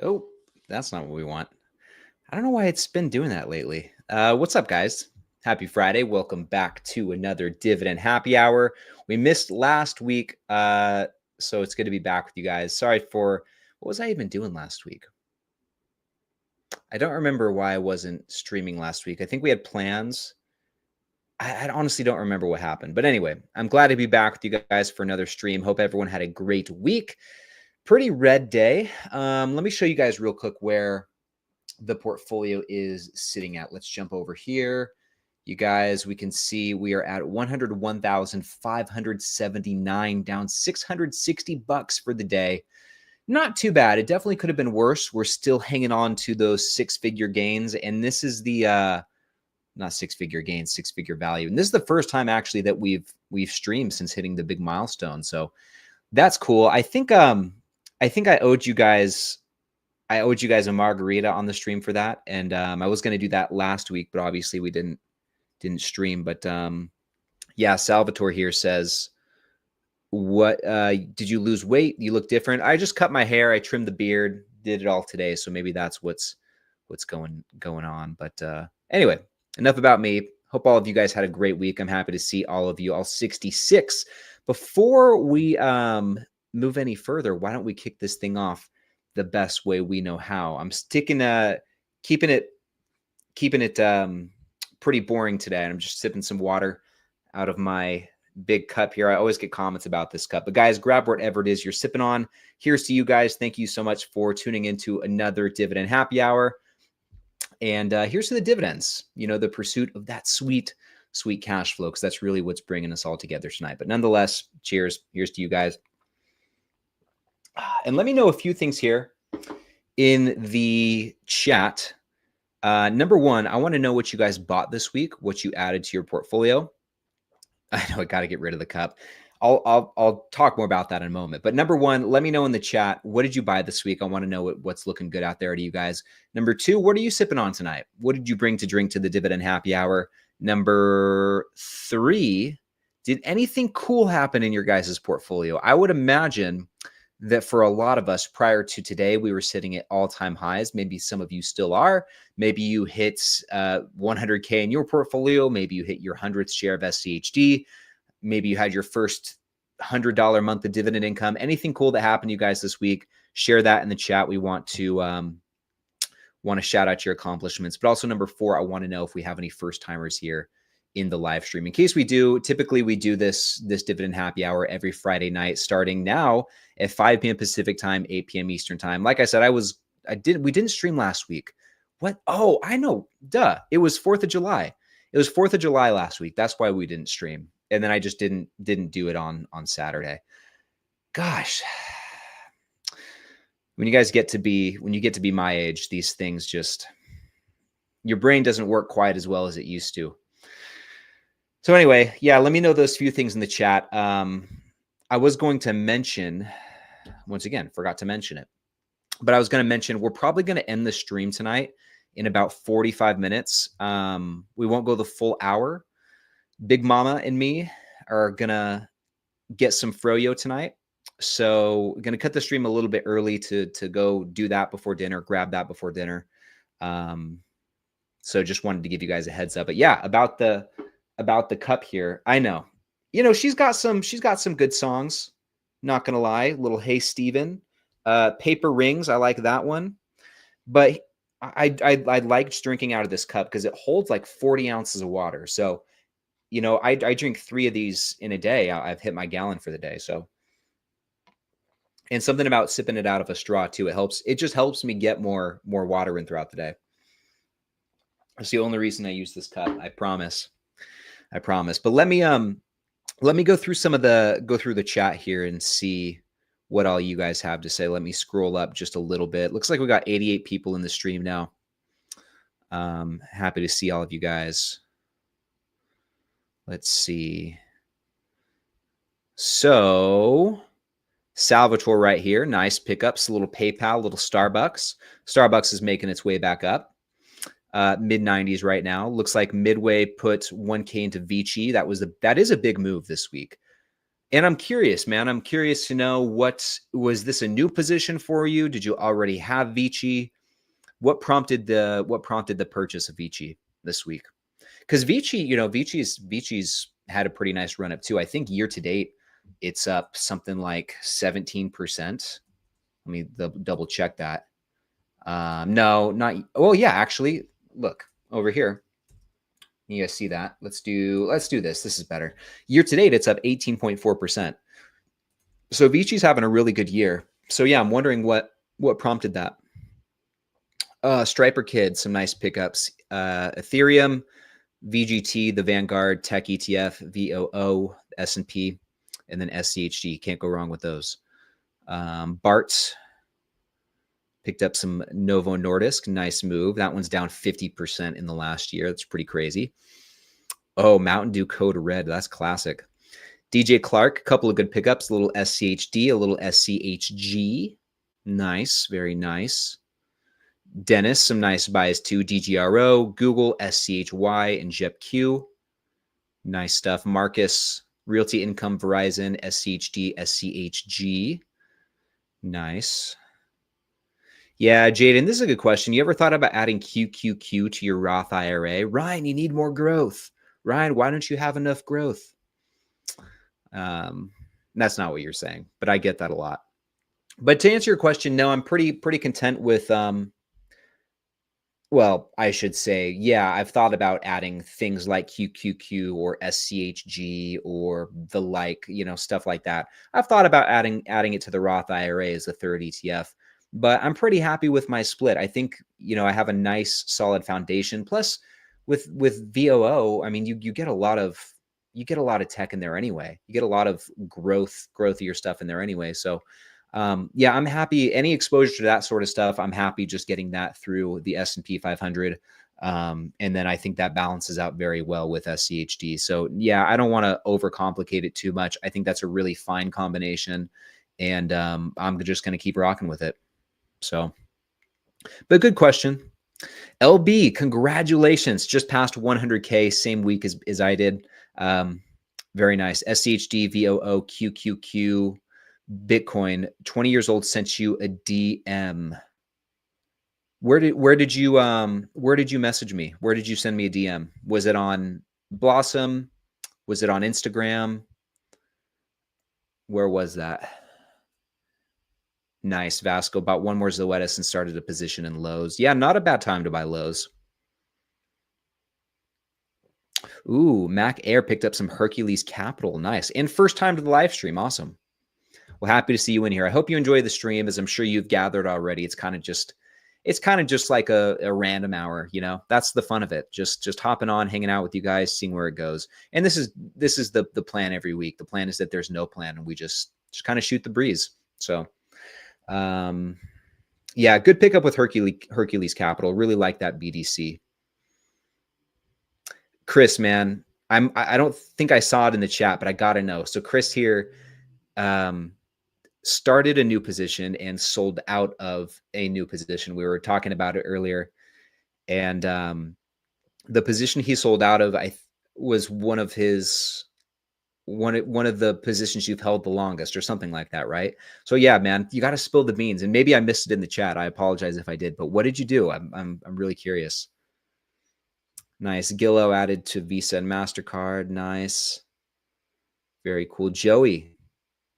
Oh, that's not what we want. I don't know why it's been doing that lately. What's up, guys? Happy Friday. Welcome back to another Dividend Happy Hour. We missed last week, so it's good to be back with you guys. Sorry for, what was I even doing last week? I don't remember why I wasn't streaming last week. I think we had plans. I honestly don't remember what happened. But anyway, I'm glad to be back with you guys for another stream. Hope everyone had a great week. Pretty red day. Let me show you guys real quick where the portfolio is sitting at. Let's jump over here. You guys, we can see we are at 101,579, down 660 bucks for the day. Not too bad. It definitely could have been worse. We're still hanging on to those six-figure gains, and this is the not six-figure gains, six-figure value. And this is the first time actually that we've streamed since hitting the big milestone. So that's cool. I think I owed you guys a margarita on the stream for that. And I was going to do that last week, but obviously we didn't stream. But yeah, Salvatore here says, what did you lose weight? You look different. I just cut my hair. I trimmed the beard, did it all today. So maybe that's what's going on. But anyway, enough about me. Hope all of you guys had a great week. I'm happy to see all of you, all 66. Before we move any further, why don't we kick this thing off the best way we know how? I'm keeping it pretty boring today. And I'm just sipping some water out of my big cup here. I always get comments about this cup, but guys, grab whatever it is you're sipping on. Here's to you guys. Thank you so much for tuning into another Dividend Happy Hour. And here's to the dividends, you know, the pursuit of that sweet cash flow, because that's really what's bringing us all together tonight. But nonetheless, cheers. Here's to you guys. And let me know a few things here in the chat. Number one, I want to know what you guys bought this week, what you added to your portfolio. I know I got to get rid of the cup. I'll talk more about that in a moment. But number one, let me know in the chat, what did you buy this week? I want to know what's looking good out there to you guys. Number two, what are you sipping on tonight? What did you bring to drink to the Dividend Happy Hour? Number three, did anything cool happen in your guys' portfolio? I would imagine that for a lot of us prior to today, we were sitting at all-time highs. Maybe some of you still are. Maybe you hit 100K in your portfolio. Maybe you hit your 100th share of SCHD. Maybe you had your first $100 month of dividend income. Anything cool that happened to you guys this week, share that in the chat. We want to shout out your accomplishments. But also number four, I want to know if we have any first timers here in the live stream. In case we do, typically we do this Dividend Happy Hour every Friday night, starting now at 5 p.m. Pacific time, 8 p.m. Eastern time. Like I said, we didn't stream last week. What? Oh, I know. Duh. It was 4th of July. It was 4th of July last week. That's why we didn't stream. And then I just didn't do it on Saturday. Gosh. When you get to be my age, these things just, your brain doesn't work quite as well as it used to. So anyway, yeah, let me know those few things in the chat. I was going to mention, once again, forgot to mention it, but I was going to mention, we're probably going to end the stream tonight in about 45 minutes. We won't go the full hour. Big Mama and me are going to get some froyo tonight. So we're going to cut the stream a little bit early to go do that before dinner, grab that before dinner. So just wanted to give you guys a heads up. But yeah, about the cup here, I know, you know, she's got some good songs, not gonna lie. Little Hey Steven, Paper Rings, I like that one. But I liked drinking out of this cup because it holds like 40 ounces of water. So, you know, I drink 3 of these in a day. I've hit my gallon for the day. So, and something about sipping it out of a straw too, it just helps me get more water in throughout the day. That's the only reason I use this cup. I promise. But let me go through the chat here and see what all you guys have to say. Let me scroll up just a little bit. Looks like we got 88 people in the stream now. Happy to see all of you guys. Let's see. So Salvatore right here. Nice pickups, a little PayPal, a little Starbucks. Starbucks is making its way back up. Mid-90s right now. Looks like Midway put 1K into Vici. That is a big move this week. And I'm curious, man. I'm curious to know, was this a new position for you? Did you already have Vici? What prompted the purchase of Vici this week? Because Vici, Vici's had a pretty nice run up too. I think year to date, it's up something like 17%. Let me double check that. No, not. Oh yeah, actually, look over here. You guys see that? Let's do this. This is better. Year to date, it's up 18.4%. So Vici's having a really good year. So yeah, I'm wondering what prompted that. Striper Kid, some nice pickups. Ethereum, VGT, the Vanguard Tech ETF, VOO, S&P, and then SCHD. Can't go wrong with those. BART picked up some Novo Nordisk. Nice move. That one's down 50% in the last year. That's pretty crazy. Oh, Mountain Dew Code Red. That's classic. DJ Clark, a couple of good pickups. A little SCHD, a little SCHG. Nice. Very nice. Dennis, some nice buys too. DGRO, Google, SCHY, and JEPQ. Nice stuff. Marcus, Realty Income, Verizon, SCHD, SCHG. Nice. Yeah, Jaden, this is a good question. You ever thought about adding QQQ to your Roth IRA? Ryan, you need more growth. Ryan, why don't you have enough growth? That's not what you're saying, but I get that a lot. But to answer your question, no, I'm pretty content with well, I should say, yeah, I've thought about adding things like QQQ or SCHG or the like, stuff like that. I've thought about adding it to the Roth IRA as a third ETF, but I'm pretty happy with my split. I think, I have a nice solid foundation. Plus with VOO, I mean, you get a lot of tech in there anyway. You get a lot of growthier stuff in there anyway. So yeah, I'm happy. Any exposure to that sort of stuff, I'm happy just getting that through the S&P 500. And then I think that balances out very well with SCHD. So yeah, I don't want to overcomplicate it too much. I think that's a really fine combination, and I'm just going to keep rocking with it. So, but good question. LB, congratulations. Just passed 100K, same week as I did. Very nice. SCHD, VOO, QQQ. Bitcoin, 20 years old, sent you a DM. Where did you message me? Where did you send me a DM? Was it on Blossom? Was it on Instagram? Where was that? Nice. Vasco bought one more Zoetis and started a position in Lowe's. Yeah, not a bad time to buy Lowe's. Ooh, Mac Air picked up some Hercules Capital. Nice. And first time to the live stream. Awesome. Well, happy to see you in here. I hope you enjoy the stream, as I'm sure you've gathered already. It's kind of just like a random hour, That's the fun of it. Just hopping on, hanging out with you guys, seeing where it goes. And this is the plan every week. The plan is that there's no plan, and we just kind of shoot the breeze. So, yeah, good pickup with Hercules Capital. Really like that BDC. Chris, man, I don't think I saw it in the chat, but I gotta know. So Chris here, started a new position and sold out of a new position. We were talking about it earlier, and the position he sold out of was one of the positions you've held the longest, or something like that, right? So yeah, man, you got to spill the beans. And maybe I missed it in the chat. I apologize if I did, but what did you do? I'm really curious. Nice. Gillo added to Visa and MasterCard. Nice. Very cool. Joey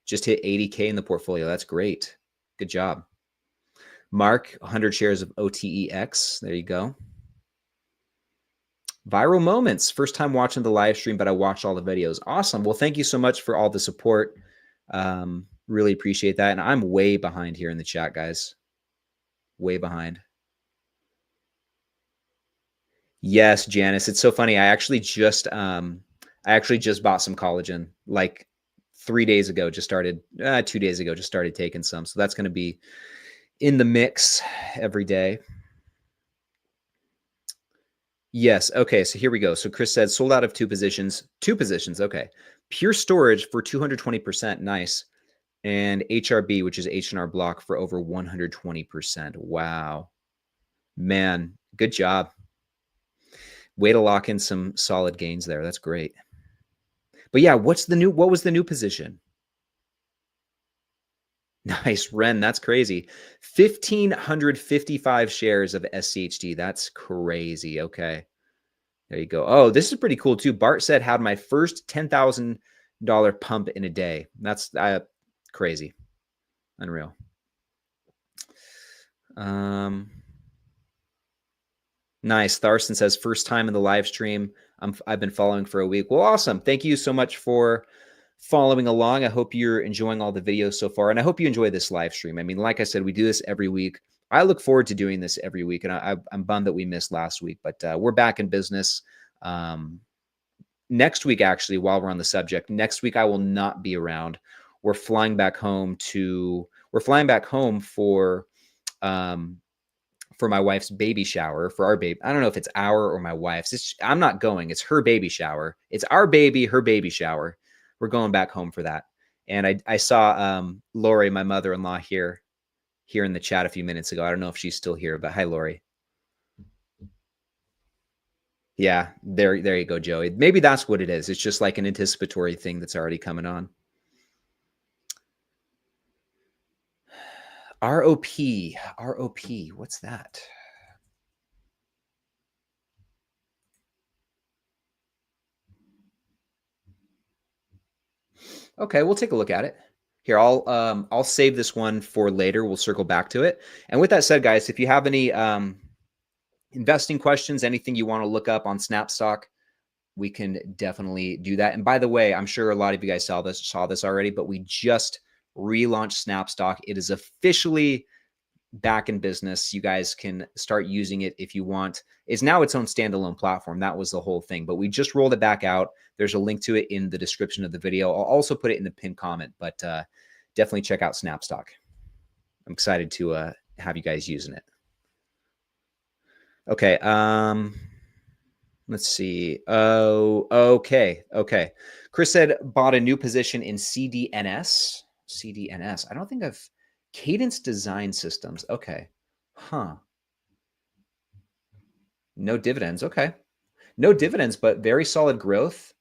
just hit 80K in the portfolio. That's great. Good job. Mark, 100 shares of OTEX. There you go. Viral moments. First time watching the live stream, but I watched all the videos. Awesome. Well, thank you so much for all the support. Really appreciate that. And I'm way behind here in the chat, guys. Way behind. Yes, Janice. It's so funny. I actually just bought some collagen like 3 days ago. Just started 2 days ago. Just started taking some. So that's going to be in the mix every day. Yes. Okay. So here we go. So Chris said sold out of two positions. Okay. Pure Storage for 220%. Nice. And HRB, which is H&R Block, for over 120%. Wow. Man, good job. Way to lock in some solid gains there. That's great. But yeah, what was the new position? Nice, Ren. That's crazy. 1,555 shares of SCHD. That's crazy. Okay. There you go. Oh, this is pretty cool too. Bart said, had my first $10,000 pump in a day. That's crazy. Unreal. Nice. Tharson says, first time in the live stream. I've been following for a week. Well, awesome. Thank you so much for following along. I hope you're enjoying all the videos so far, and I hope you enjoy this live stream. I mean, like I said, we do this every week. I look forward to doing this every week, and I'm bummed that we missed last week, but we're back in business. Next week, actually, while we're on the subject, next week I will not be around. We're flying back home for my wife's baby shower, for our baby. I don't know if it's our or my wife's. I'm not going. It's her baby shower. It's our baby, her baby shower. We're going back home for that. And I saw Lori, my mother-in-law, here in the chat a few minutes ago. I don't know if she's still here, but hi, Lori. Yeah, there you go, Joey. Maybe that's what it is. It's just like an anticipatory thing that's already coming on. ROP, what's that? Okay, we'll take a look at it. Here, I'll save this one for later. We'll circle back to it. And with that said, guys, if you have any investing questions, anything you want to look up on SnapStock, we can definitely do that. And by the way, I'm sure a lot of you guys saw this already, but we just relaunched SnapStock. It is officially back in business. You guys can start using it if you want. It's now its own standalone platform. That was the whole thing, but we just rolled it back out. There's a link to it in the description of the video. I'll also put it in the pinned comment, but definitely check out SnapStock. I'm excited to have you guys using it. Okay. Let's see. Oh, okay. Chris said, bought a new position in CDNS. I don't think I've Cadence Design Systems. Okay. Huh. No dividends. Okay. No dividends, but very solid growth.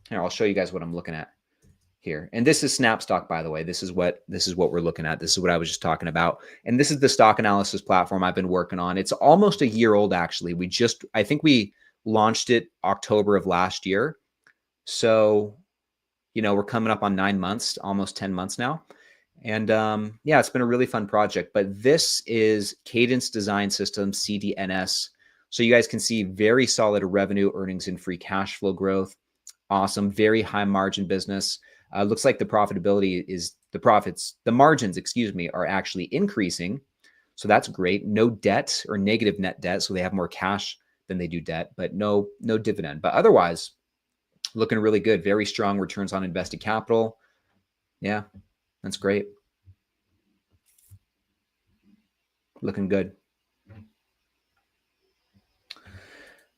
Here, I'll show you guys what I'm looking at here. And this is SnapStock, by the way. This is what we're looking at. This is what I was just talking about. And this is the stock analysis platform I've been working on. It's almost a year old, actually. I think we launched it October of last year. So, we're coming up on 9 months, almost 10 months now. And yeah, it's been a really fun project. But this is Cadence Design Systems, CDNS. So you guys can see very solid revenue, earnings, and free cash flow growth. Awesome. Very high margin business. Looks like the margins, are actually increasing. So that's great. No debt or negative net debt. So they have more cash than they do debt, but no dividend. But otherwise, looking really good. Very strong returns on invested capital. Yeah, that's great. Looking good.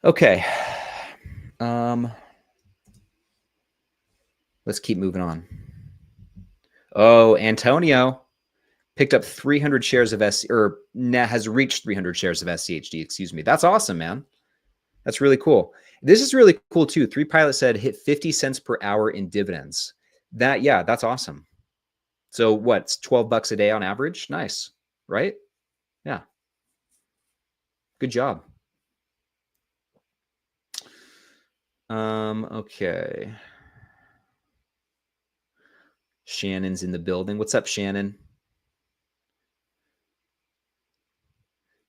Okay. Let's keep moving on. Oh, Antonio picked up 300 shares of has reached 300 shares of SCHD, excuse me. That's awesome, man. That's really cool. This is really cool too. 3Pilot said hit 50 cents per hour in dividends. That's awesome. So what's $12 a day on average? Nice, right? Yeah. Good job. Okay. Shannon's in the building. What's up, Shannon?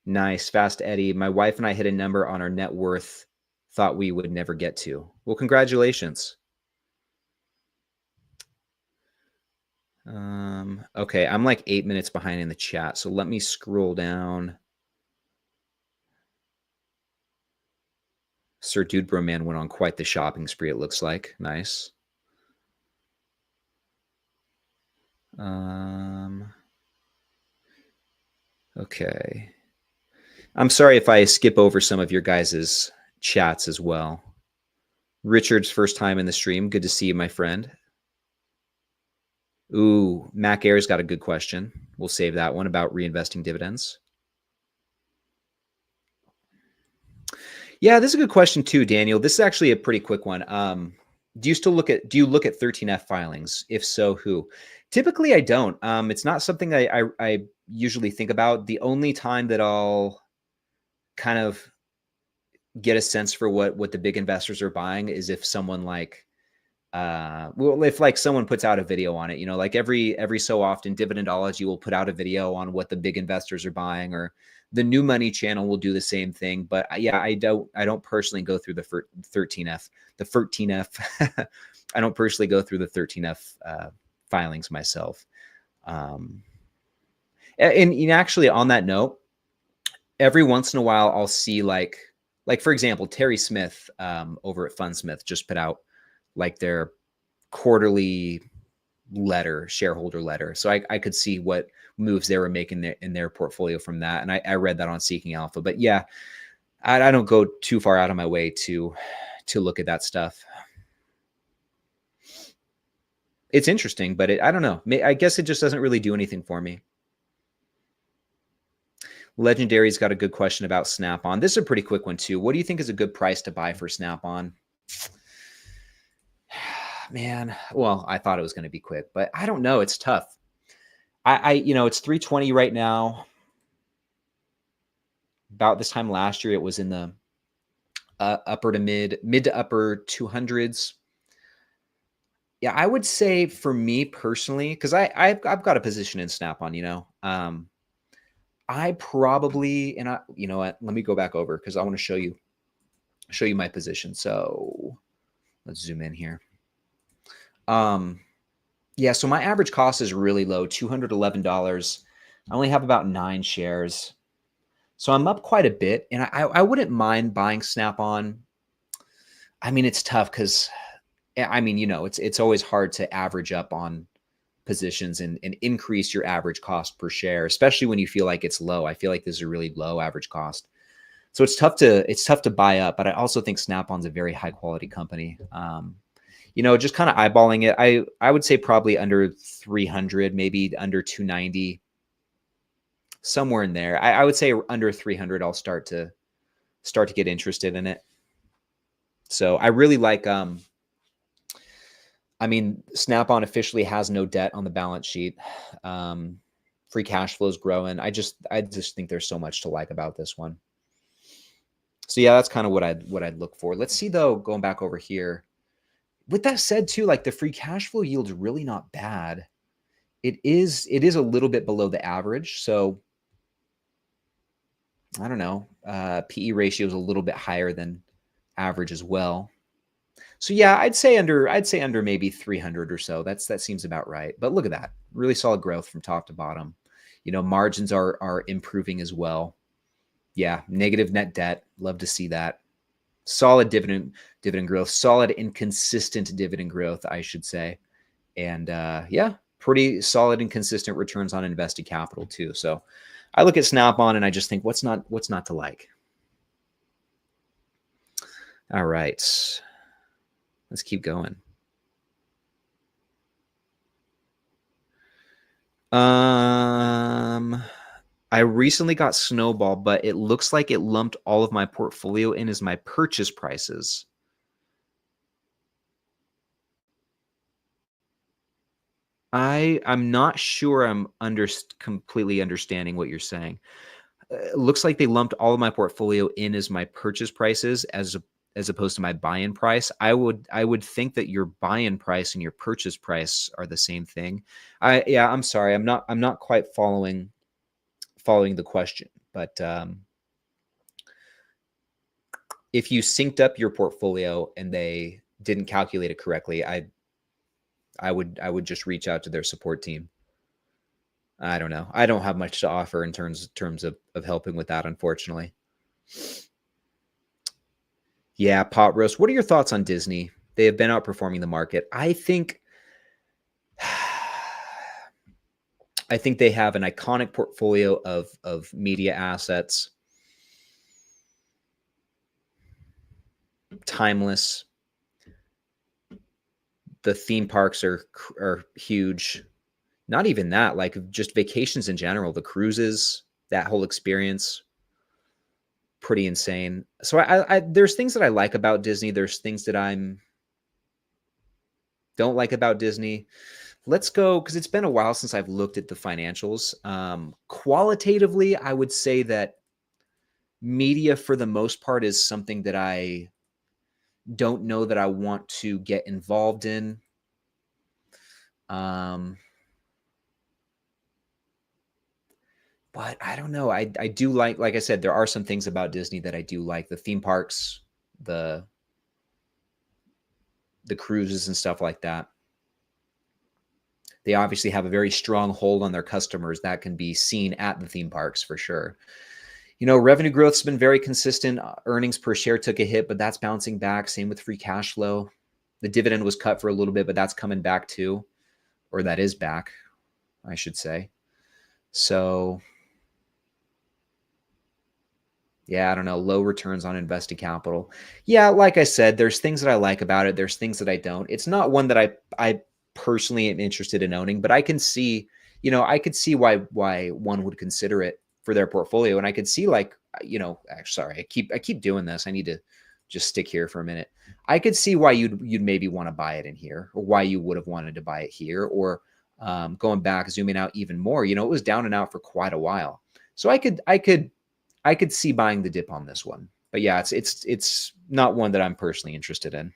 Nice. Fast Eddie. My wife and I hit a number on our net worth thought we would never get to. Well, congratulations. Okay, I'm like 8 minutes behind in the chat, so let me scroll down. Sir Dude Bro Man went on quite the shopping spree, it looks like. Nice. Okay. I'm sorry if I skip over some of your guys' chats as well. Richard's first time in the stream. Good to see you, my friend. Ooh, Mac Air's got a good question. We'll save that one about reinvesting dividends. Yeah, this is a good question too, Daniel. This is actually a pretty quick one. Do you look at 13F filings? If so, who? Typically, I don't. It's not something I usually think about. The only time that I'll kind of get a sense for what the big investors are buying is if someone like well, if like someone puts out a video on it, you know, like every so often Dividendology will put out a video on what the big investors are buying, or the New Money channel will do the same thing. But yeah, I don't personally go through the 13F, the 13F. I don't personally go through the 13F filings myself. And actually, on that note, every once in a while I'll see like for example, Terry Smith over at Fundsmith just put out like their quarterly letter, shareholder letter. So I could see what moves they were making in their portfolio from that. And I read that on Seeking Alpha. But yeah, I don't go too far out of my way to look at that stuff. It's interesting, but I don't know. I guess it just doesn't really do anything for me. Legendary's got a good question about Snap-on. This is a pretty quick one too. What do you think is a good price to buy for Snap-on? Man, well, I thought it was going to be quick, but I don't know. It's tough. It's 320 right now. About this time last year, it was in the mid to upper 200s. Yeah, I would say for me personally, because I've got a position in Snap-on, I probably, and you know what, let me go back over because I want to show you my position. So let's zoom in here. Yeah, so my average cost is really low, $211. I only have about 9 shares. So I'm up quite a bit, and I wouldn't mind buying Snap-on. I mean, it's tough because, I mean, it's always hard to average up on positions and increase your average cost per share, especially when you feel like it's low. I feel like this is a really low average cost. So it's tough to buy up, but I also think Snap-on's a very high quality company. Just kind of eyeballing it, I would say probably under 300, maybe under 290, somewhere in there. I would say under 300, I'll start to get interested in it. So I really like, Snap-on officially has no debt on the balance sheet. Free cash flow is growing. I just think there's so much to like about this one. So yeah, that's kind of what I'd look for. Let's see though, going back over here. With that said too, like the free cash flow yield's really not bad. It is a little bit below the average. So I don't know. PE ratio is a little bit higher than average as well. So yeah, I'd say under maybe 300 or so. That seems about right. But look at that. Really solid growth from top to bottom. Margins are improving as well. Yeah, negative net debt. Love to see that. Solid dividend growth, solid and consistent dividend growth, I should say. And yeah, pretty solid and consistent returns on invested capital too. So I look at Snap-on and I just think what's not to like. All right. Let's keep going. I recently got Snowball, but it looks like it lumped all of my portfolio in as my purchase prices. I'm not sure I'm completely understanding what you're saying. It looks like they lumped all of my portfolio in as my purchase prices as opposed to my buy-in price. I would think that your buy-in price and your purchase price are the same thing. I'm sorry. I'm not quite following the question, but if you synced up your portfolio and they didn't calculate it correctly, I would just reach out to their support team. I don't know. I don't have much to offer in terms of helping with that, unfortunately. Yeah, pot roast. What are your thoughts on Disney? They have been outperforming the market. I think they have an iconic portfolio of media assets. Timeless. The theme parks are huge. Not even that, like just vacations in general, the cruises, that whole experience, pretty insane. So I there's things that I like about Disney. There's things that I'm don't like about Disney. Let's go, because it's been a while since I've looked at the financials. Qualitatively, I would say that media, for the most part, is something that I don't know that I want to get involved in. But I don't know. I do like I said, there are some things about Disney that I do like. The theme parks, the cruises and stuff like that. They obviously have a very strong hold on their customers that can be seen at the theme parks for sure. Revenue growth's been very consistent. Earnings per share took a hit, but that's bouncing back. Same with free cash flow. The dividend was cut for a little bit, but that's coming back too, or that is back, I should say. So yeah, I don't know. Low returns on invested capital. Yeah, like I said, there's things that I like about it. There's things that I don't. It's not one that I personally am interested in owning, but I can see, I could see why one would consider it for their portfolio. And I could see sorry, I keep doing this. I need to just stick here for a minute. I could see why you'd maybe want to buy it in here, or why you would have wanted to buy it here, or going back, zooming out even more. It was down and out for quite a while. So I could see buying the dip on this one. But yeah, it's not one that I'm personally interested in.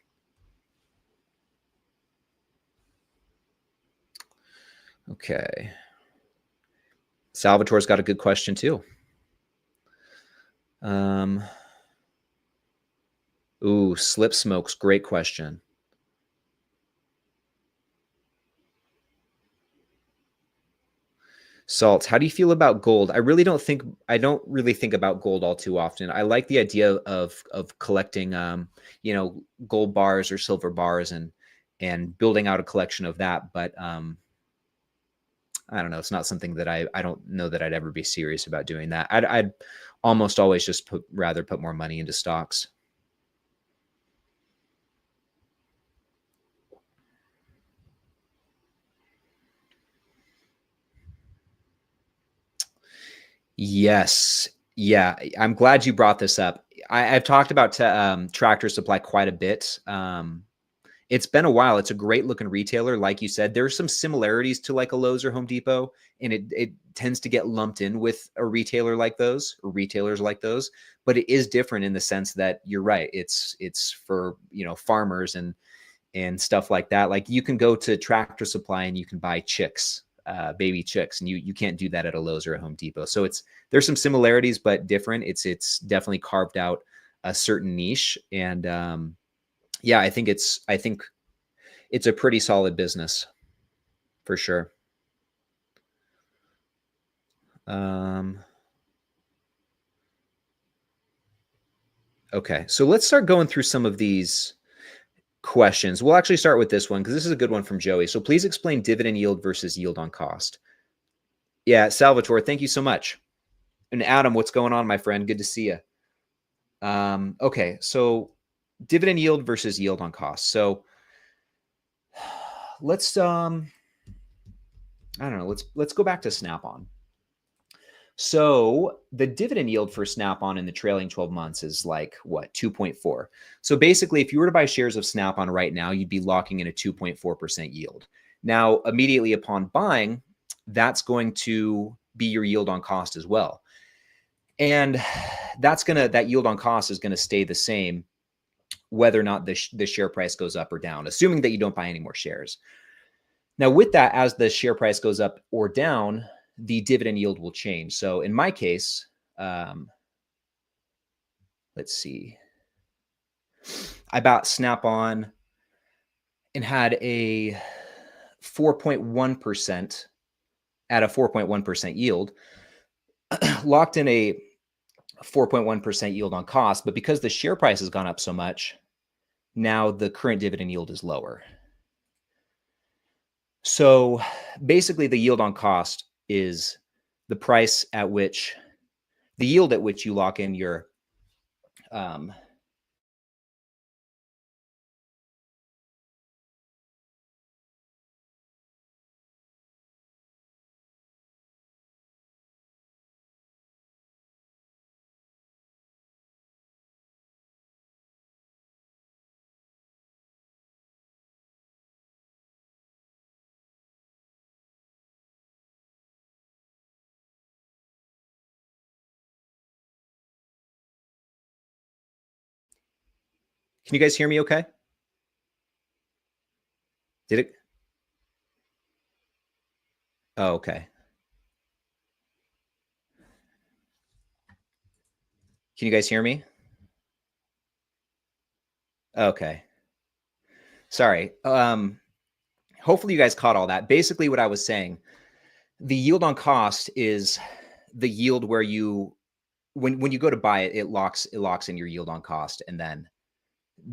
Okay. Salvatore's got a good question too. Slip Smokes, great question. Salt, how do you feel about gold? I don't really think about gold all too often. I like the idea of collecting gold bars or silver bars and building out a collection of that, but I don't know. It's not something that I don't know that I'd ever be serious about doing that. I'd almost always just rather put more money into stocks. Yes. Yeah. I'm glad you brought this up. I've talked about Tractor Supply quite a bit. It's been a while. It's a great looking retailer. Like you said, there's some similarities to like a Lowe's or Home Depot, and it tends to get lumped in with a retailer like those, or retailers like those. But it is different in the sense that you're right. It's for farmers and stuff like that. Like you can go to Tractor Supply and you can buy chicks, baby chicks, and you can't do that at a Lowe's or a Home Depot. So there's some similarities, but different. It's definitely carved out a certain niche, and yeah, I think it's a pretty solid business for sure. Okay, so let's start going through some of these questions. We'll actually start with this one because this is a good one from Joey. So please explain dividend yield versus yield on cost. Yeah, Salvatore, thank you so much. And Adam, what's going on, my friend? Good to see you. Okay, so dividend yield versus yield on cost. So let's I don't know, let's go back to Snap-on. So the dividend yield for Snap-on in the trailing 12 months is like what, 2.4. So basically, if you were to buy shares of Snap-on right now, you'd be locking in a 2.4% yield. Now, immediately upon buying, that's going to be your yield on cost as well. And that yield on cost is going to stay the same whether or not the share price goes up or down, assuming that you don't buy any more shares. Now, with that, as the share price goes up or down, the dividend yield will change. So in my case, let's see, I bought Snap-on and had a 4.1% at a 4.1% yield, locked in a 4.1% yield on cost. But because the share price has gone up so much, now the current dividend yield is lower. So basically, the yield on cost is the yield at which you lock in your Can you guys hear me okay? Did it? Oh, okay. Can you guys hear me? Okay. Sorry. Hopefully you guys caught all that. Basically what I was saying, the yield on cost is the yield where you, when you go to buy it, it locks in your yield on cost, and then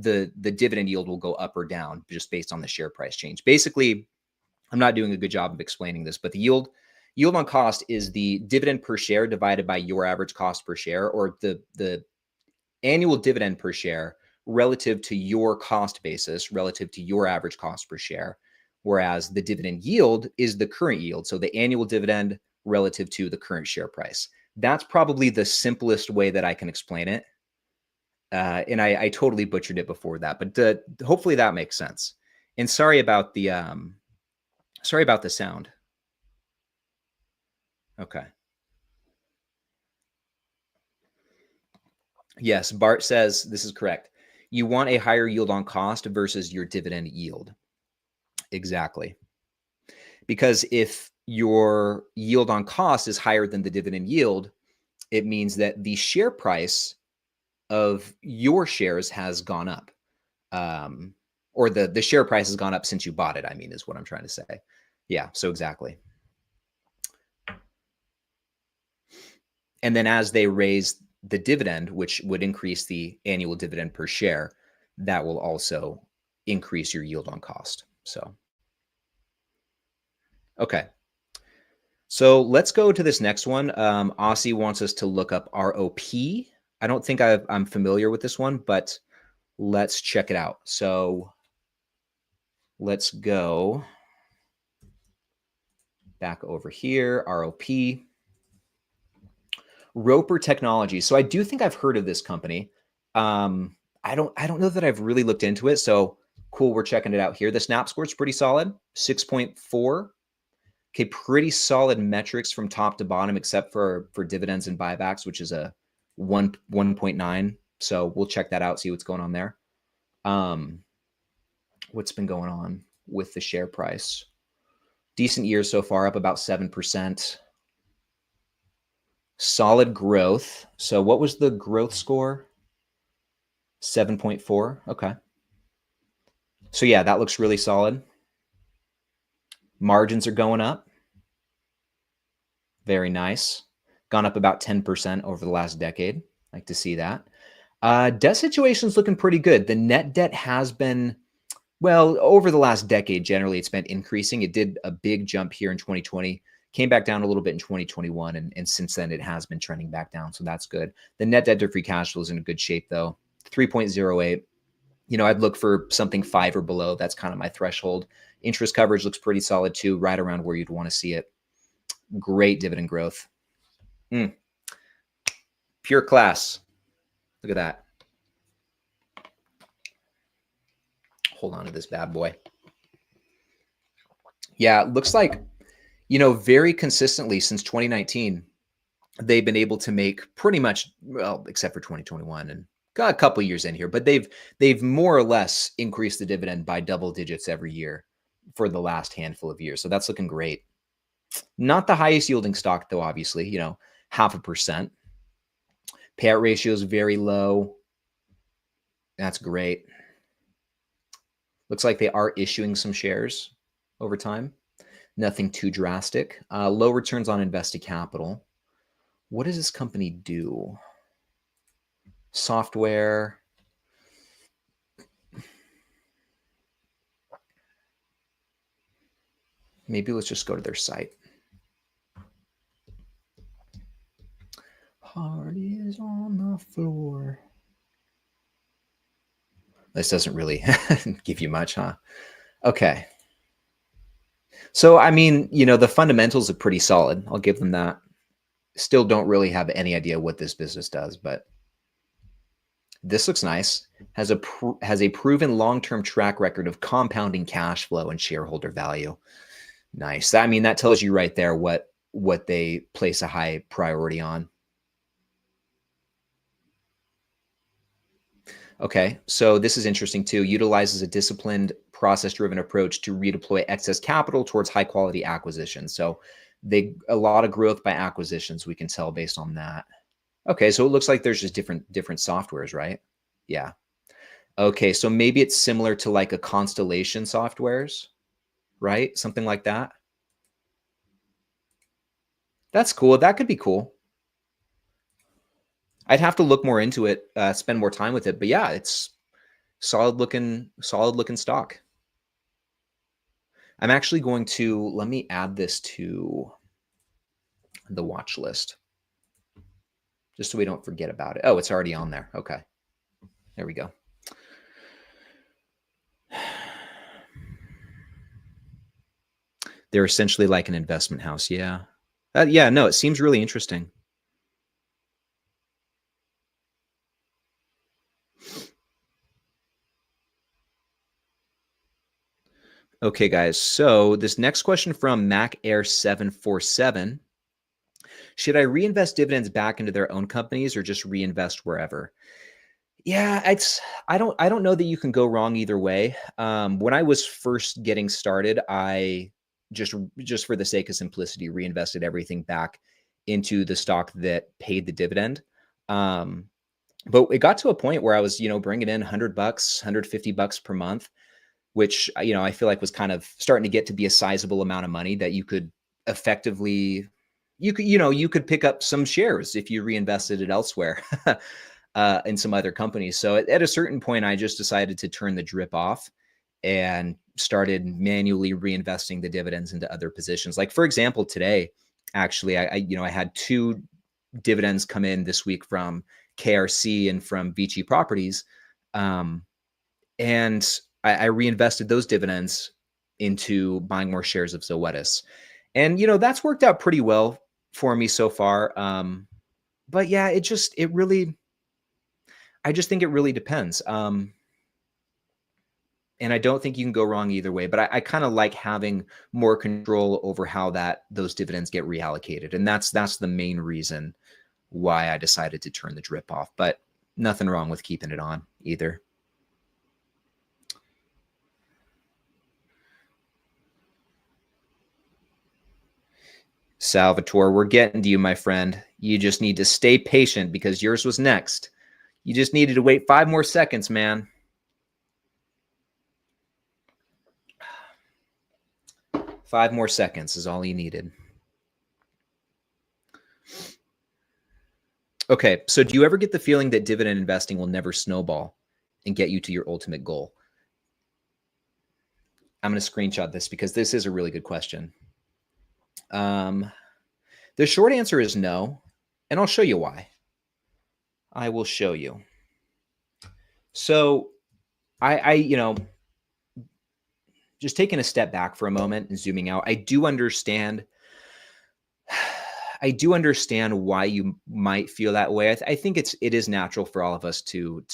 the dividend yield will go up or down just based on the share price change. Basically, I'm not doing a good job of explaining this, but the yield on cost is the dividend per share divided by your average cost per share, or the annual dividend per share relative to your cost basis, relative to your average cost per share. Whereas the dividend yield is the current yield. So the annual dividend relative to the current share price. That's probably the simplest way that I can explain it. And I totally butchered it before that, but hopefully that makes sense. And sorry about the sound. Okay. Yes, Bart says this is correct. You want a higher yield on cost versus your dividend yield. Exactly. Because if your yield on cost is higher than the dividend yield, it means that the share price of your shares has gone up. Or the share price has gone up since you bought it, I mean, is what I'm trying to say. Yeah, so exactly. And then as they raise the dividend, which would increase the annual dividend per share, that will also increase your yield on cost. So, okay. So let's go to this next one. Aussie wants us to look up ROP. I don't think I'm familiar with this one, but let's check it out. So let's go back over here, ROP. Roper Technology. So I do think I've heard of this company. I don't know that I've really looked into it. So cool, we're checking it out here. The snap score is pretty solid, 6.4. Okay, pretty solid metrics from top to bottom, except for dividends and buybacks, which is a 1.9. So we'll check that out, see what's going on there. What's been going on with the share price? Decent year so far, up about 7%. Solid growth. So what was the growth score? 7.4. Okay. So yeah, that looks really solid. Margins are going up. Very nice. Gone up about 10% over the last decade. Like to see that. Debt situation is looking pretty good. The net debt has been, well, over the last decade, generally it's been increasing. It did a big jump here in 2020. Came back down a little bit in 2021, and since then it has been trending back down, so that's good. The net debt to free cash flow is in a good shape, though. 3.08. You know, I'd look for something 5 or below. That's kind of my threshold. Interest coverage looks pretty solid, too, right around where you'd want to see it. Great dividend growth. Pure class. Look at that. Hold on to this bad boy. Yeah, it looks like, you know, very consistently since 2019, they've been able to make pretty much, well, except for 2021 and got a couple years in here, but they've more or less increased the dividend by double digits every year for the last handful of years. So that's looking great. Not the highest yielding stock, though, obviously, you know, 0.5%. Payout ratio is very low. That's great. Looks like they are issuing some shares over time. Nothing too drastic. Low returns on invested capital. What does this company do? Software. Maybe let's just go to their site. Heart is on the floor. This doesn't really give you much, huh? Okay. So, I mean, you know, the fundamentals are pretty solid. I'll give them that. Still don't really have any idea what this business does, but this looks nice. Has a proven long-term track record of compounding cash flow and shareholder value. Nice. I mean, that tells you right there what they place a high priority on. Okay, so this is interesting too. Utilizes a disciplined, process-driven approach to redeploy excess capital towards high-quality acquisitions. So they a lot of growth by acquisitions, we can tell based on that. Okay, so it looks like there's just different softwares, right? Yeah. Okay, so maybe it's similar to like a Constellation softwares, right? Something like that. That's cool. That could be cool. I'd have to look more into it, spend more time with it. But yeah, it's solid looking stock. I'm actually going to let me add this to the watch list just so we don't forget about it. Oh, it's already on there. Okay. There we go. They're essentially like an investment house. Yeah. Yeah, no, it seems really interesting. Okay, guys. So this next question from Mac Air 747. Should I reinvest dividends back into their own companies or just reinvest wherever? Yeah, I don't know that you can go wrong either way. When I was first getting started, I just for the sake of simplicity, reinvested everything back into the stock that paid the dividend. Um, but it got to a point where I was, bringing in $100, $150 per month, which I feel like was kind of starting to get to be a sizable amount of money that you could effectively, you could pick up some shares if you reinvested it elsewhere. In some other companies. So at a certain point, I just decided to turn the drip off and started manually reinvesting the dividends into other positions. Like for example, today, actually, I had two dividends come in this week from KRC and from Vici Properties, um, and I reinvested those dividends into buying more shares of Zoetis, and that's worked out pretty well for me so far. But yeah, it really I just think it really depends. And I don't think you can go wrong either way. But I kind of like having more control over how those dividends get reallocated, and that's the main reason why I decided to turn the drip off. But nothing wrong with keeping it on either. Salvatore, we're getting to you, my friend. You just need to stay patient because yours was next. You just needed to wait 5 more seconds, man. 5 more seconds is all you needed. Okay, so do you ever get the feeling that dividend investing will never snowball and get you to your ultimate goal? I'm going to screenshot this because this is a really good question. The short answer is no, and I'll show you why. I will show you. So I just taking a step back for a moment and zooming out, I do understand why you might feel that way. I think it is natural for all of us to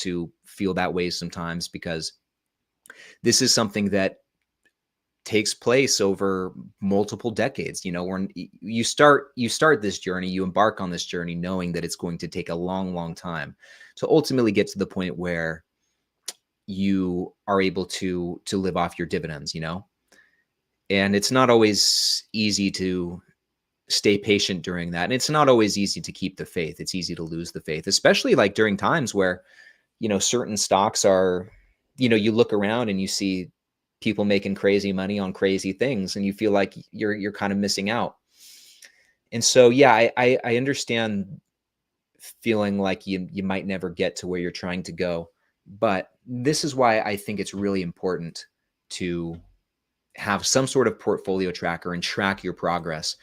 feel that way sometimes because this is something that takes place over multiple decades. When you start this journey, you embark on this journey knowing that it's going to take a long, long time to ultimately get to the point where you are able to live off your dividends. And it's not always easy to stay patient during that. And it's not always easy to keep the faith. It's easy to lose the faith, especially like during times where, certain stocks are, you look around and you see people making crazy money on crazy things and you feel like you're kind of missing out. And so, yeah, I understand feeling like you might never get to where you're trying to go. But this is why I think it's really important to have some sort of portfolio tracker and track your progress.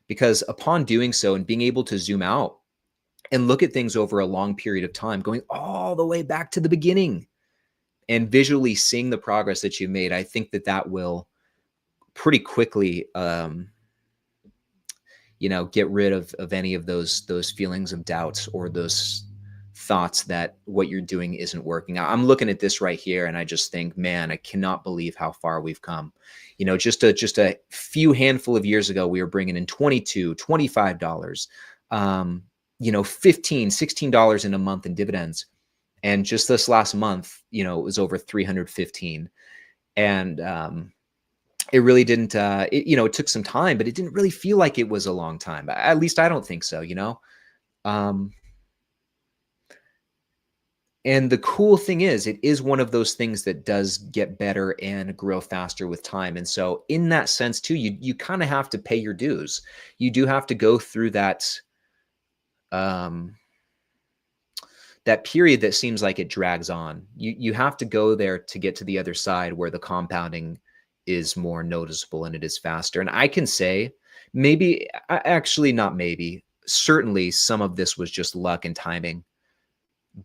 Because upon doing so and being able to zoom out and look at things over a long period of time, going all the way back to the beginning and visually seeing the progress that you've made, I think that will pretty quickly, get rid of any of those feelings of doubts or those thoughts that what you're doing isn't working. I'm looking at this right here and I just think, man, I cannot believe how far we've come. Just a few handful of years ago, we were bringing in $22, $25, $15, $16 in a month in dividends. And just this last month, you know, it was over 315. And it really didn't, you know, it took some time, but it didn't really feel like it was a long time. At least I don't think so, you know? Um, and the cool thing is, it is one of those things that does get better and grow faster with time. And so in that sense too, you kind of have to pay your dues. You do have to go through um, that period that seems like it drags on. You have to go there to get to the other side where the compounding is more noticeable and it is faster. And I can say maybe, actually not maybe, certainly some of this was just luck and timing.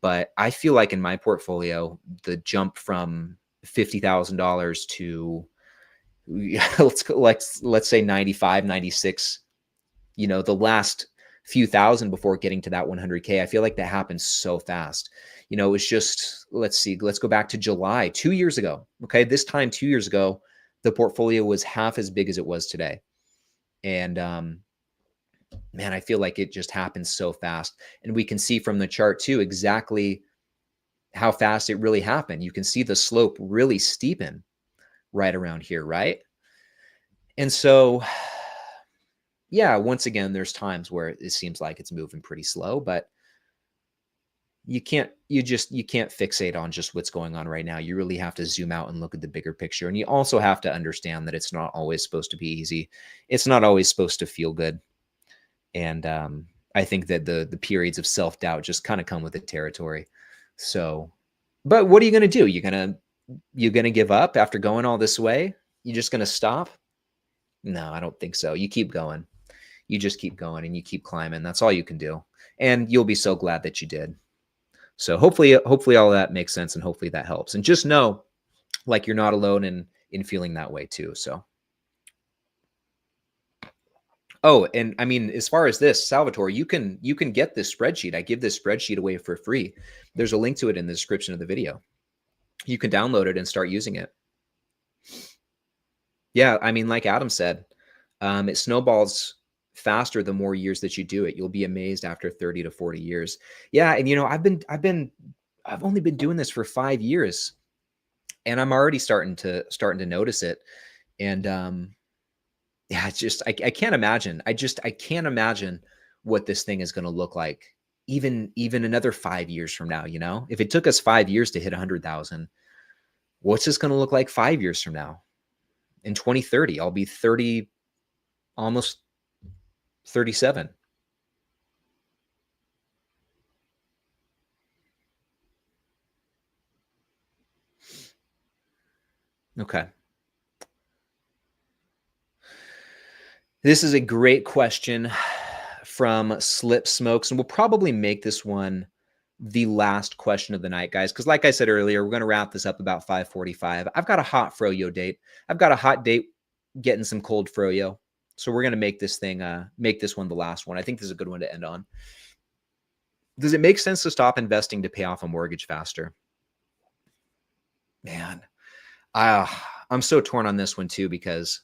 But I feel like in my portfolio, the jump from $50,000 to let's say 95, 96, you know, the last few thousand before getting to that 100K, I feel like that happened so fast. You know, it was just, let's see, let's go back to July, 2 years ago. Okay. This time 2 years ago, the portfolio was half as big as it was today. And, man, I feel like it just happened so fast. And we can see from the chart too, exactly how fast it really happened. You can see the slope really steepen right around here, right? And so, yeah, once again, there's times where it seems like it's moving pretty slow, but you can't fixate on just what's going on right now. You really have to zoom out and look at the bigger picture. And you also have to understand that it's not always supposed to be easy. It's not always supposed to feel good. And I think that the periods of self-doubt just kind of come with the territory. So, but what are you going to do? You're going to give up after going all this way? You just going to stop? No, I don't think so. You keep going. You just keep going and you keep climbing. That's all you can do. And you'll be so glad that you did. So hopefully all of that makes sense and hopefully that helps. And just know, like, you're not alone in feeling that way too. So, oh, and I mean, as far as this, Salvatore, you can get this spreadsheet. I give this spreadsheet away for free. There's a link to it in the description of the video. You can download it and start using it. Yeah, I mean, like Adam said, it snowballs faster the more years that you do it. You'll be amazed after 30 to 40 years. Yeah, and you know, I've only been doing this for 5 years, and I'm already starting to notice it. And yeah, it's just I can't imagine. I can't imagine what this thing is going to look like even another 5 years from now, you know? If it took us 5 years to hit 100,000, what's this going to look like 5 years from now? In 2030, I'll be 30, almost 37. Okay. This is a great question from Slip Smokes, and we'll probably make this one the last question of the night, guys, because like I said earlier, we're going to wrap this up about 5:45. I've got a hot froyo date. I've got a hot date getting some cold froyo. So we're going to make this one the last one. I think this is a good one to end on. Does it make sense to stop investing to pay off a mortgage faster? Man, I'm so torn on this one too, because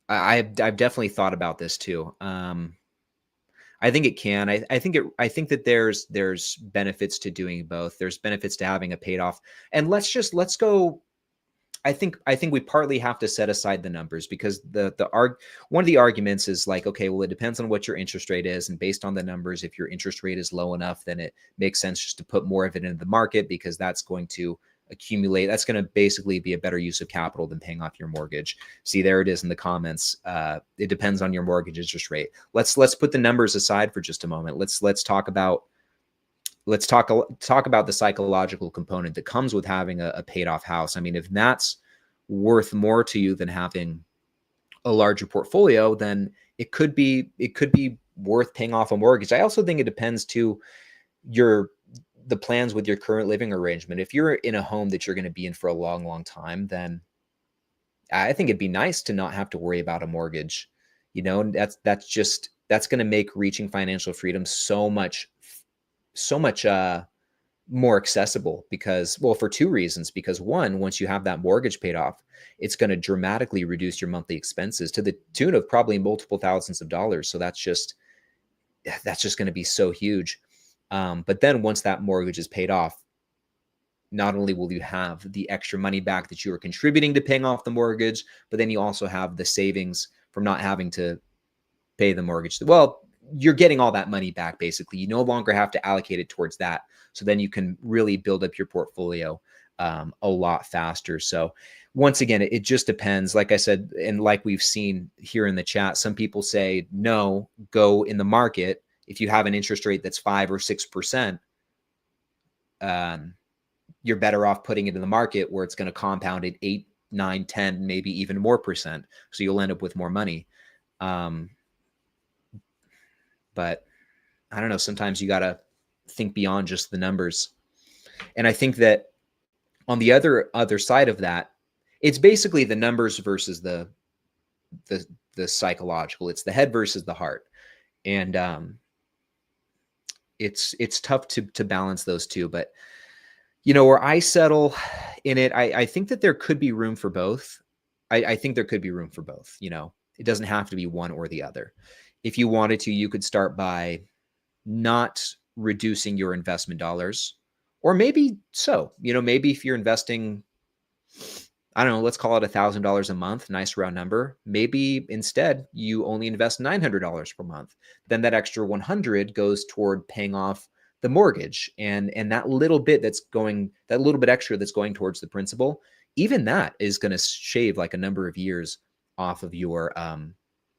I've definitely thought about this too. I think it can. I think that there's benefits to doing both. There's benefits to having a paid off. And let's go. I think we partly have to set aside the numbers, because one of the arguments is like, okay, well, it depends on what your interest rate is, and based on the numbers, if your interest rate is low enough, then it makes sense just to put more of it into the market, because that's going to accumulate. That's going to basically be a better use of capital than paying off your mortgage. See, there it is in the comments. It depends on your mortgage interest rate. Let's put the numbers aside for just a moment. Let's talk about the psychological component that comes with having a paid off house. I mean, if that's worth more to you than having a larger portfolio, then it could be worth paying off a mortgage. I also think it depends to the plans with your current living arrangement. If you're in a home that you're going to be in for a long, long time, then I think it'd be nice to not have to worry about a mortgage. You know, that's going to make reaching financial freedom so much more accessible, because, well, for two reasons. Because one, once you have that mortgage paid off, it's going to dramatically reduce your monthly expenses to the tune of probably multiple thousands of dollars. So that's just going to be so huge. But then once that mortgage is paid off, not only will you have the extra money back that you were contributing to paying off the mortgage, but then you also have the savings from not having to pay the mortgage. Well, you're getting all that money back, basically. You no longer have to allocate it towards that. So then you can really build up your portfolio a lot faster. So once again, it just depends. Like I said, and like we've seen here in the chat, some people say, no, go in the market. If you have an interest rate that's 5 or 6%, you're better off putting it in the market where it's going to compound at 8, 9, 10, maybe even more percent. So you'll end up with more money. But I don't know, sometimes you got to think beyond just the numbers. And I think that on the other side of that, it's basically the numbers versus the psychological. It's the head versus the heart. And it's tough to balance those two. But where I settle in it, I think that there could be room for both. I think there could be room for both. It doesn't have to be one or the other. If you wanted to, you could start by not reducing your investment dollars, or maybe maybe if you're investing, I don't know, let's call it $1,000 a month, nice round number. Maybe instead you only invest $900 per month. Then that extra 100 goes toward paying off the mortgage, and that little bit extra that's going towards the principal, even that is going to shave like a number of years off of your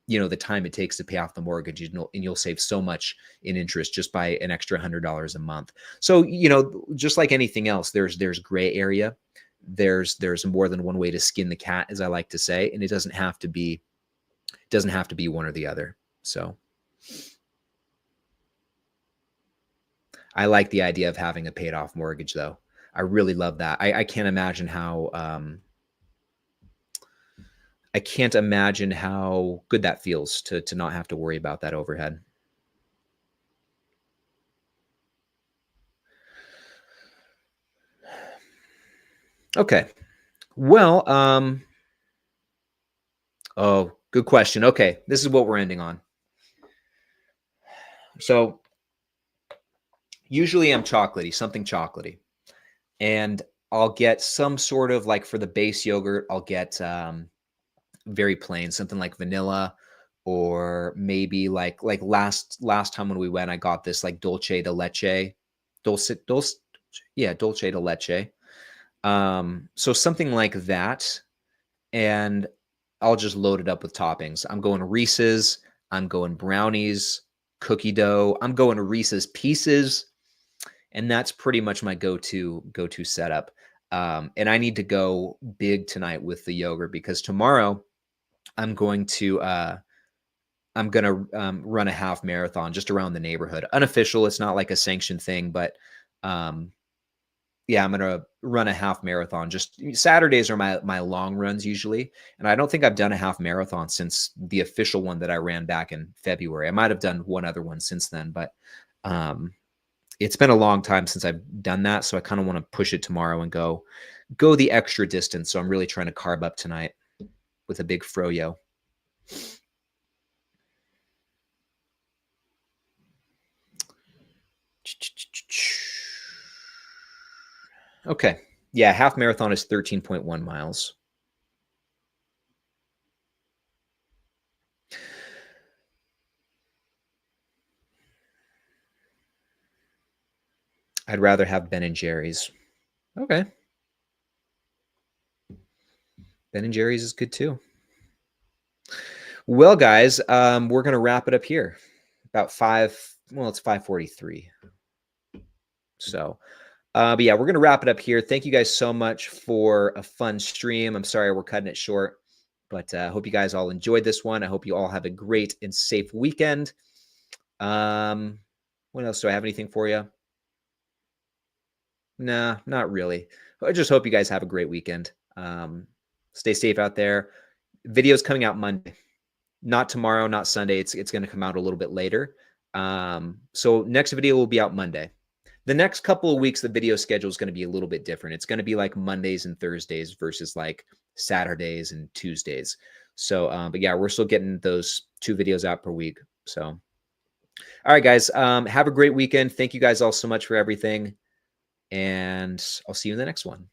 the time it takes to pay off the mortgage, and you'll save so much in interest just by an extra $100 a month. So, just like anything else, there's gray area. There's more than one way to skin the cat, as I like to say, and it doesn't have to be one or the other. So I like the idea of having a paid off mortgage, though. I really love that. I can't imagine how good that feels to not have to worry about that overhead. Okay. Well, oh, good question. Okay. This is what we're ending on. So usually I'm something chocolatey, and I'll get some sort of, like, for the base yogurt, I'll get very plain, something like vanilla, or maybe like last time when we went, I got this like dulce de leche. So something like that, and I'll just load it up with toppings. I'm going Reese's, I'm going brownies, cookie dough, I'm going Reese's Pieces, and that's pretty much my go-to setup. And I need to go big tonight with the yogurt, because tomorrow I'm going to run a half marathon just around the neighborhood. Unofficial, it's not like a sanctioned thing, but yeah, I'm going to run a half marathon. Just Saturdays are my long runs usually. And I don't think I've done a half marathon since the official one that I ran back in February. I might have done one other one since then, but it's been a long time since I've done that. So I kind of want to push it tomorrow and go the extra distance. So I'm really trying to carb up tonight with a big froyo. Okay. Yeah, half marathon is 13.1 miles. I'd rather have Ben and Jerry's. Okay. Ben and Jerry's is good too. Well, guys, we're going to wrap it up here. About it's 5:43. So, but yeah, we're going to wrap it up here. Thank you guys so much for a fun stream. I'm sorry we're cutting it short, but I hope you guys all enjoyed this one. I hope you all have a great and safe weekend. What else? Do I have anything for you? Nah, not really. I just hope you guys have a great weekend. Stay safe out there. Video's coming out Monday. Not tomorrow, not Sunday. It's going to come out a little bit later. So next video will be out Monday. The next couple of weeks, the video schedule is going to be a little bit different. It's going to be like Mondays and Thursdays versus like Saturdays and Tuesdays. So, but yeah, we're still getting those 2 videos out per week. So All right, guys. Have a great weekend. Thank you guys all so much for everything. And I'll see you in the next one.